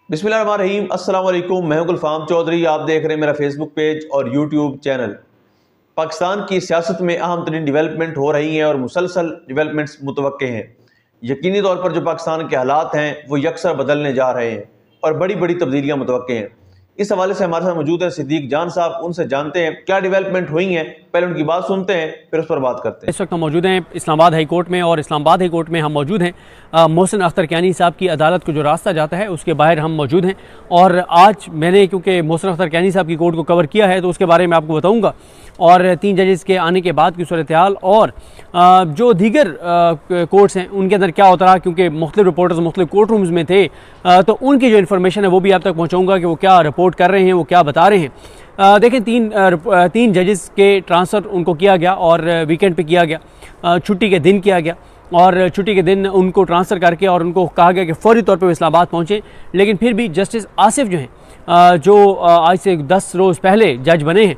बिस्मिल्लाहिर्रहमानिर्रहीम। अस्सलाम वालेकुम। मैं हूं गुलफाम चौधरी। आप देख रहे हैं मेरा फेसबुक पेज और यूट्यूब चैनल। पाकिस्तान की सियासत में अहम तरीन डेवलपमेंट हो रही हैं और मुसलसल डेवलपमेंट्स मुतवक्के हैं। यकीनी तौर पर जो पाकिस्तान के हालात हैं वो यकसर बदलने जा रहे हैं और बड़ी बड़ी तब्दीलियाँ मुतवक्के हैं। इस हवाले से हमारे साथ मौजूद हैं सिद्दीक जान साहब। उनसे जानते हैं क्या डेवलपमेंट हुई हैं, पहले उनकी बात सुनते हैं फिर उस पर बात करते हैं। इस वक्त हम मौजूद हैं इस्लामाबाद हाई कोर्ट में, और इस्लामाबाद हाई कोर्ट में हम मौजूद हैं मोहसिन अख्तर कियानी साहब की अदालत को जो रास्ता जाता है उसके बाहर हम मौजूद हैं। और आज मैंने क्योंकि मोहसिन अख्तर कियानी साहब की कोर्ट को कवर किया है तो उसके बारे में आपको बताऊँगा, और 3 जजेस के आने के बाद की सूरत हाल और जो दीगर कोर्ट्स हैं उनके अंदर क्या होता रहा, क्योंकि मुख्तलिफ रिपोर्टर्स मुख्तलिफ कोर्ट रूम्स में थे, तो उनकी जो इन्फॉर्मेशन है वो भी आप तक पहुँचाऊँगा कि वो क्या रिपोर्ट कर रहे हैं, वो क्या बता रहे हैं। देखें, तीन जजेस के ट्रांसफ़र उनको किया गया और वीकेंड पे किया गया, छुट्टी के दिन किया गया, और छुट्टी के दिन उनको ट्रांसफ़र करके और उनको कहा गया कि फ़ौरी तौर पे वो इस्लामाबाद पहुँचे। लेकिन फिर भी जस्टिस आसिफ जो हैं, जो आज से 10 रोज़ पहले जज बने हैं,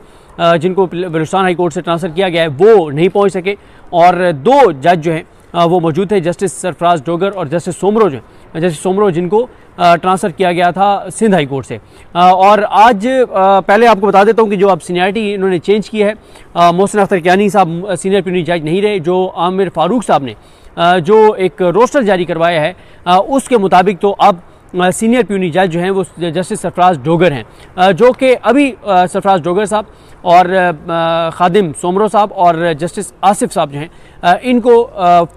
जिनको बलूचिस्तान हाई कोर्ट से ट्रांसफ़र किया गया है, वो नहीं पहुँच सके। और 2 जज जो हैं वो मौजूद थे, जस्टिस सरफराज डोगर और जस्टिस सोमरो जो हैं, जस्टिस सोमरो जिनको ट्रांसफ़र किया गया था सिंध हाई कोर्ट से। और आज पहले आपको बता देता हूँ कि जो अब सीनियरिटी इन्होंने चेंज की है, मोहसिन अख्तर कियानी साहब सीनियर प्यूनी जज नहीं रहे। जो आमिर फारूक साहब ने जो एक रोस्टर जारी करवाया है उसके मुताबिक तो अब सीनियर प्यूनी जज जो हैं वो जस्टिस सरफराज डोगर हैं, जो कि अभी सरफराज डोगर साहब और खादिम सोमरो साहब और जस्टिस आसिफ साहब जो हैं इनको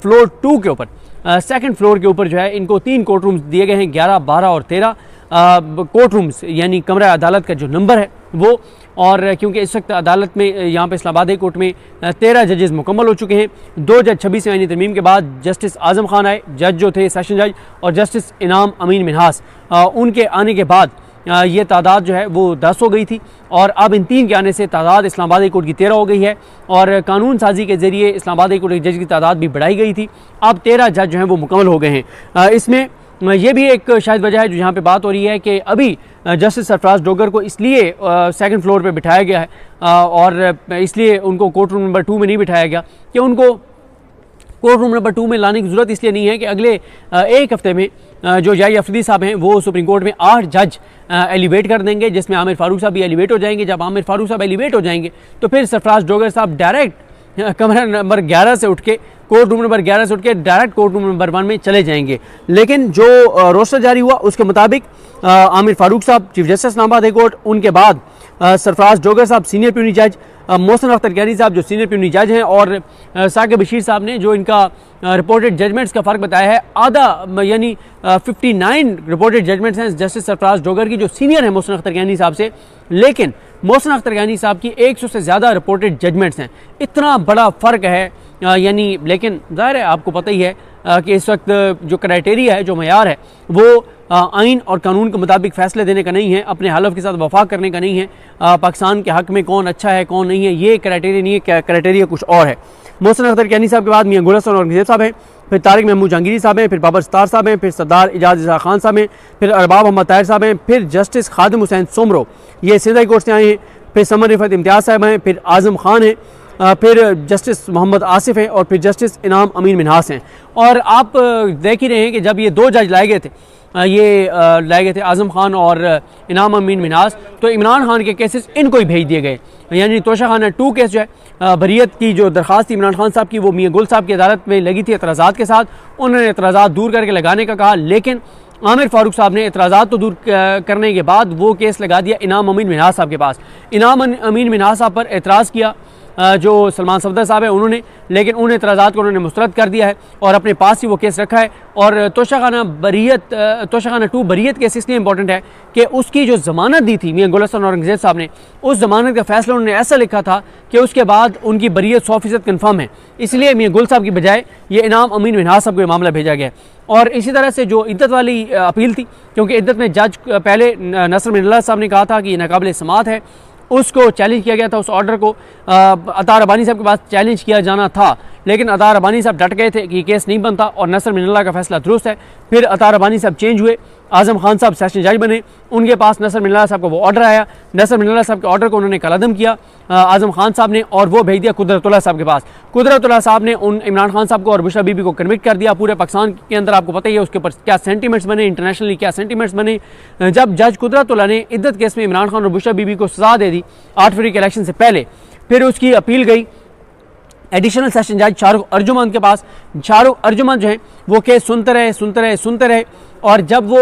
फ्लोर 2 के ऊपर, सेकंड फ्लोर के ऊपर जो है इनको 3 कोर्ट रूम्स दिए गए हैं, 11, 12 और 13 कोर्ट रूम्स, यानी कमरा अदालत का जो नंबर है वो। और क्योंकि इस वक्त अदालत में यहाँ पे इस्लामाबाद हाई कोर्ट में 13 जजेस मुकम्मल हो चुके हैं। 2 जज 26 आईनी तरमीम के बाद जस्टिस आज़म खान आए, जज जो थे सेशन जज, और जस्टिस इनाम अमीन मिन्हास, उनके आने के बाद ये तादाद जो है वो 10 हो गई थी, और अब इन 3 के आने से तादाद इस्लामाबाद हाई कोर्ट की 13 हो गई है। और कानून साजी के ज़रिए इस्लामाबाद हाई कोर्ट के जज की तादाद भी बढ़ाई गई थी, अब 13 जज जो हैं वो मुकम्मल हो गए हैं। इसमें ये भी एक शायद वजह है जो यहाँ पे बात हो रही है कि अभी जस्टिस सरफराज डोगर को इसलिए सेकंड फ्लोर पे बिठाया गया है और इसलिए उनको कोर्ट रूम नंबर 2 में नहीं बिठाया गया कि उनको कोर्ट रूम नंबर 2 में लाने की ज़रूरत इसलिए नहीं है कि अगले 1 हफ्ते में जो जाई अफरीदी साहब हैं वो सुप्रीम कोर्ट में 8 जज एलिवेट कर देंगे, जिसमें आमिर फारूक साहब भी एलिवेट हो जाएंगे। जब आमिर फारूक साहब एलिवेट हो जाएंगे तो फिर सरफराज डोगर साहब डायरेक्ट कमरा नंबर 11 से उठ के, कोर्ट रूम नंबर 11 से उठ के डायरेक्ट कोर्ट रूम नंबर 1 में चले जाएंगे। लेकिन जो रोस्टर जारी हुआ उसके मुताबिक आमिर फारूक साहब chief justice Islamabad high court, उनके बाद सरफराज डोगर साहब सीनियर प्यूनी जज, मोहसिन अख्तर कियानी साहब जो सीनियर प्यूनी जज हैं, और साकिब बशीर साहब ने जो इनका रिपोर्टेड जजमेंट्स का फ़र्क बताया है, आधा यानी 59 रिपोर्टेड जजमेंट्स हैं जस्टिस सरफराज डोगर की जो सीनियर है मोहसिन अख्तर कियानी साहब से, लेकिन मोहसिन अख्तर कियानी साहब की 100 से ज़्यादा रिपोर्टेड जजमेंट्स हैं। इतना बड़ा फ़र्क है, यानी लेकिन ज़ाहिर है आपको पता ही है कि इस वक्त जो क्राइटेरिया है, जो मयार है, वो आइन और कानून के मुताबिक फ़ैसले देने का नहीं है, अपने हलफ के साथ वफाक करने का नहीं है, पाकिस्तान के हक़ में कौन अच्छा है कौन नहीं है ये क्राइटेरिया नहीं है, क्राइटेरिया कुछ और है। मोहसिन अख्तर कियानी साहब के बाद मियां गुल हसन औरंगज़ेब साहब हैं, फिर तारिक महमूद जहांगीरी साहब हैं, फिर बाबर सत्तार साहब हैं, फिर सरदार इजाज़ इज़हार खान साहब हैं, फिर अरबाब मोहम्मद ताहिर साहब हैं, फिर जस्टिस खादिम हुसैन सोमरो ये सिंध हाई कोर्ट से आए हैं, फिर समर रिफत इम्तियाज़ साहब हैं, फिर आज़म खान हैं, फिर जस्टिस मोहम्मद आसिफ हैं, और फिर जस्टिस इनाम अमीन मिन्हास हैं। और आप देख ही रहे हैं कि जब ये 2 जज लाए गए थे, लाए गए थे आज़म खान और इनाम अमीन मिन्हास, तो इमरान खान के केसेस इनको ही भेज दिए गए, यानी तोशाखाना 2 केस जो है बरियत की जो दरख्वास्त थी इमरान खान साहब की, वो मियां गुल साहब की अदालत में लगी थी एतराज़ात के साथ। उन्होंने एतराज़ात दूर करके लगाने का कहा, लेकिन आमिर फारूक साहब ने एतराज़ात तो दूर करने के बाद वो केस लगा दिया इनाम अमीन मिन्हास साहब के पास। इनाम अमीन मिन्हास साहब पर एतराज़ किया जो सलमान सफदर साहब है उन्होंने, लेकिन उन एतराज़ात को उन्होंने मुस्तरद कर दिया है और अपने पास ही वो केस रखा है। और तोशाखाना 2 बरियत केस इसलिए इंपॉर्टेंट है कि उसकी जो ज़मानत दी थी मियां गुल हसन औरंगज़ेब साहब ने, उस ज़मानत का फ़ैसला उन्होंने ऐसा लिखा था कि उसके बाद उनकी बरियत 100% कन्फर्म है, इसलिए मियां गुल साहब की बजाय ये इनाम अमीन मिन्हास साहब को मामला भेजा गया। और इसी तरह से जो इद्दत वाली अपील थी, क्योंकि इद्दत में जज पहले नसर मिनल्लाह साहब ने कहा था कि ये नाकाबिल समाअत है, उसको चैलेंज किया गया था, उस ऑर्डर को अता रबानी साहब के पास चैलेंज किया जाना था, लेकिन अतार रबानी साहब डट गए थे कि ये केस नहीं बनता और नसर मिनल्ला का फैसला दुरुस्त है। फिर अतार रबानी साहब चेंज हुए, आजम खान साहब सेशन जज बने, उनके पास नसर मिनल्ला साहब का वो ऑर्डर आया, नसर मिनल्ला साहब के ऑर्डर को उन्होंने कलअदम किया आजम खान साहब ने, और वो भेज दिया कुदरतुल्लाह साहब के पास। कुदरतुल्लाह साहब ने उन इमरान खान साहब को और बुशरा बीबी को कन्विक्ट कर दिया। पूरे पाकिस्तान के अंदर आपको पता ही है उसके ऊपर क्या सेंटीमेंट्स बने, इंटरनेशनली क्या सेंटीमेंट्स बने। जब जज कुदरतुल्लाह ने इद्दत केस में इमरान खान और बुशरा बीबी को सजा दे दी 8 फरवरी के इलेक्शन से पहले, फिर उसकी अपील गई एडिशनल सेशन जज शाहरुख अर्जुमन के पास। शाहरुख अर्जुमन जो है वो केस सुनते रहे और जब वो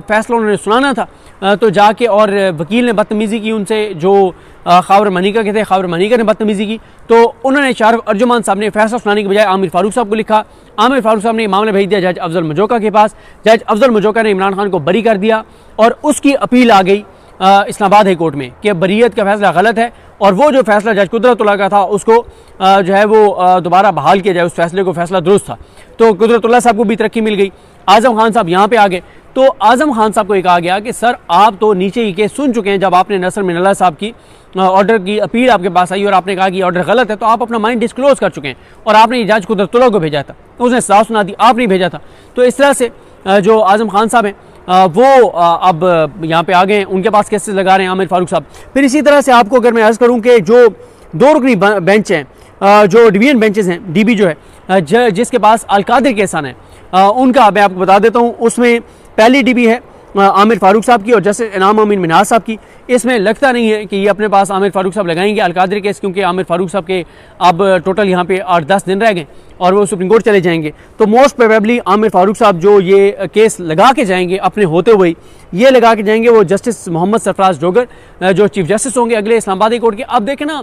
फैसला उन्होंने सुनाना था तो जाके और वकील ने बदतमीज़ी की उनसे, जो खावर मनीका के थे, खावर मनीका ने बदतमीज़ी की। तो उन्होंने शाहरुख अर्जुमन साहब ने फैसला सुनाने के बजाय आमिर फारूक साहब को लिखा। आमिर फारूक साहब ने मामला भेज दिया जज अफजल मजोका के पास। जज अफजल मजोका ने इमरान खान को बरी कर दिया और उसकी अपील आ गई इस्लामाबाद हाई कोर्ट में कि बरीयत का फैसला गलत है और वो जो फैसला जज कुदरतुल्लाह का था उसको जो है वो दोबारा बहाल किया जाए, उस फैसले को फैसला दुरुस्त था। तो कुदरतुल्लाह साहब को भी तरक्की मिल गई। आजम खान साहब यहाँ पे आ गए तो आजम खान साहब को ये कहा गया कि सर आप तो नीचे ये केस सुन चुके हैं, जब आपने नसर मिनल्ला साहब की ऑर्डर की अपील आपके पास आई और आपने कहा कि ऑर्डर गलत है, तो आप अपना माइंड डिस्क्लोज कर चुके हैं और आपने ये जज कुदरतुल्लाह को भेजा था, उसने सजा सुना दी, आपने भेजा था। तो इस तरह से जो आजम खान साहब हैं वो अब यहाँ पे आ गए हैं, उनके पास केसेस लगा रहे हैं आमिर फारूक साहब। फिर इसी तरह से आपको अगर मैं अर्ज़ करूँ कि जो 2 रुकनी बेंच हैं, जो डिवीजन बेंचेस हैं, डीबी जो है जिसके पास अलकादिर केस आना है, उनका मैं आपको बता देता हूँ। उसमें पहली डीबी है आमिर फारूक साहब की और जस्टिस इनाम अमीन मिनाज साहब की। इसमें लगता नहीं है कि ये अपने पास आमिर फारूक साहब लगाएंगे अलकादिर केस, क्योंकि आमिर फारूक साहब के अब टोटल यहाँ पे 8-10 दिन रह गए और वो सुप्रीम कोर्ट चले जाएंगे। तो मोस्ट प्रोबेबली आमिर फारूक साहब जो ये केस लगा के जाएंगे अपने होते हुए, ये लगा के जाएंगे वो जस्टिस मोहम्मद सरफराज जोगर जो चीफ जस्टिस होंगे अगले इस्लामाबाद हाई कोर्ट के। अब देखें ना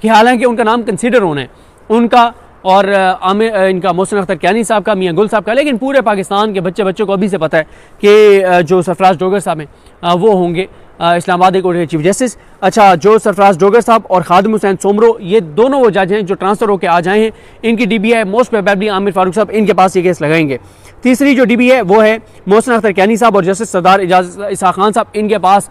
कि हालांकि उनका नाम कंसिडर होना है, उनका और इनका मोहसिन अख्तर कियानी साहब का, मियां गुल साहब का, लेकिन पूरे पाकिस्तान के बच्चों को अभी से पता है कि जो सरफराज जोगर साहब हैं वो होंगे इस्लामाबाद हाई कोर्ट के चीफ जस्टिस। अच्छा, जो सरफराज जोगर साहब और खादिम हुसैन सोमरो, ये दोनों वो जज हैं जो ट्रांसफ़र होकर आ जाए हैं, इनकी डीबी है। मोस्ट प्रोबेबली आमिर फारूक साहब इनके पास ये केस लगाएंगे। तीसरी जो डीबी है वो है मोहसिन अख्तर कियानी साहब और जस्टिस सरदार इसाक खान साहब, इनके पास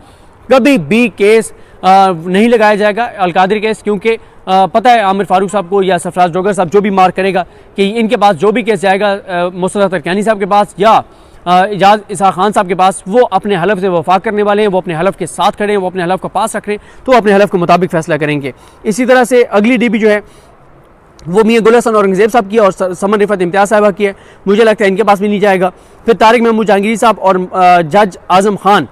कभी भी केस नहीं लगाया जाएगा अलकादिर केस, क्योंकि पता है आमिर फारूक साहब को या सरफराज जोगर साहब जो भी मार्क करेगा कि इनके पास जो भी केस जाएगा मोहसिन अख्तर कियानी साहब के पास या इजाज़ इसाक खान साहब के पास, वो अपने हलफ से वफा करने वाले हैं, वो अपने हलफ के साथ खड़े हैं, वो अपने हलफ को पास रख रहे हैं, तो अपने हलफ के मुताबिक फैसला करेंगे। इसी तरह से अगली डीबी जो है वो मियां गुल हसन औरंगजेब साहब की और समन रिफत इम्तियाज़ साहबा की है, मुझे लगता है इनके पास भी नहीं जाएगा। फिर तारिक महमूद जहांगीरी साहब और जज आजम खान,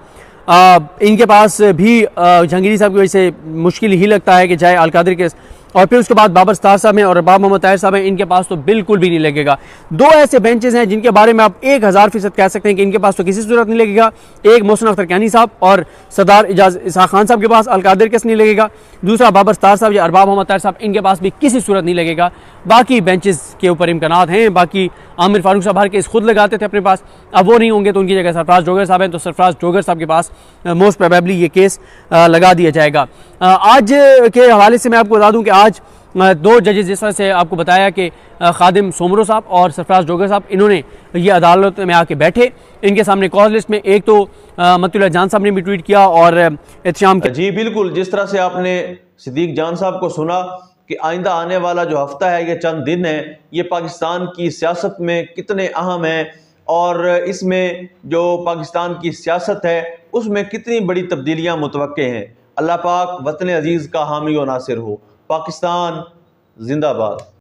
इनके पास भी जहांगीरी साहब की वजह से मुश्किल ही लगता है कि जाए अलकादिर केस। और फिर उसके बाद बाबर सतार साहब हैं और बाब मोहम्मद ताहिर साहब हैं, इनके पास तो बिल्कुल भी नहीं लगेगा। 2 ऐसे बेंचेस हैं जिनके बारे में आप 1000% कह सकते हैं कि इनके पास तो किसी सूरत नहीं लगेगा। एक मोहसिन अख्तर कियानी साहब और सरदार इसाक खान साहब के पास अलकादिर केस नहीं लगेगा। दूसरा बाबर सतार साहब या अरबाब मोहम्मद ताहिर साहब, इनके पास भी किसी सूरत नहीं लगेगा। बाकी बेंचेस के ऊपर इम्कानात हैं। बाकी आमिर फारूक साहब हर केस खुद लगाते थे अपने पास, अब वो नहीं होंगे तो उनकी जगह सरफराज जोगर साहब हैं, तो सरफराज जोगर साहब के पास मोस्ट प्रोबेबली ये केस लगा दिया जाएगा। आज के हवाले से मैं आपको बता दूं कि आज 2 जजेस, जिस तरह से आपको बताया कि खादिम सोमरो साहब और सरफराज जोगर साहब, इन्होंने ये अदालत में आके बैठे। इनके सामने कॉज लिस्ट में एक तो मतुल्लाह जान साहब ने भी ट्वीट किया और एहतशाम जी बिल्कुल, जिस तरह से आपने सिद्दीक जान साहब को सुना कि आइंदा आने वाला जो हफ्ता है, ये चंद दिन है, ये पाकिस्तान की सियासत में कितने अहम है और इसमें जो पाकिस्तान की सियासत है उसमें कितनी बड़ी तब्दीलियाँ मुतवक्के हैं। अल्लाह पाक वतन अजीज़ का हामी व नासिर हो। पाकिस्तान जिंदाबाद।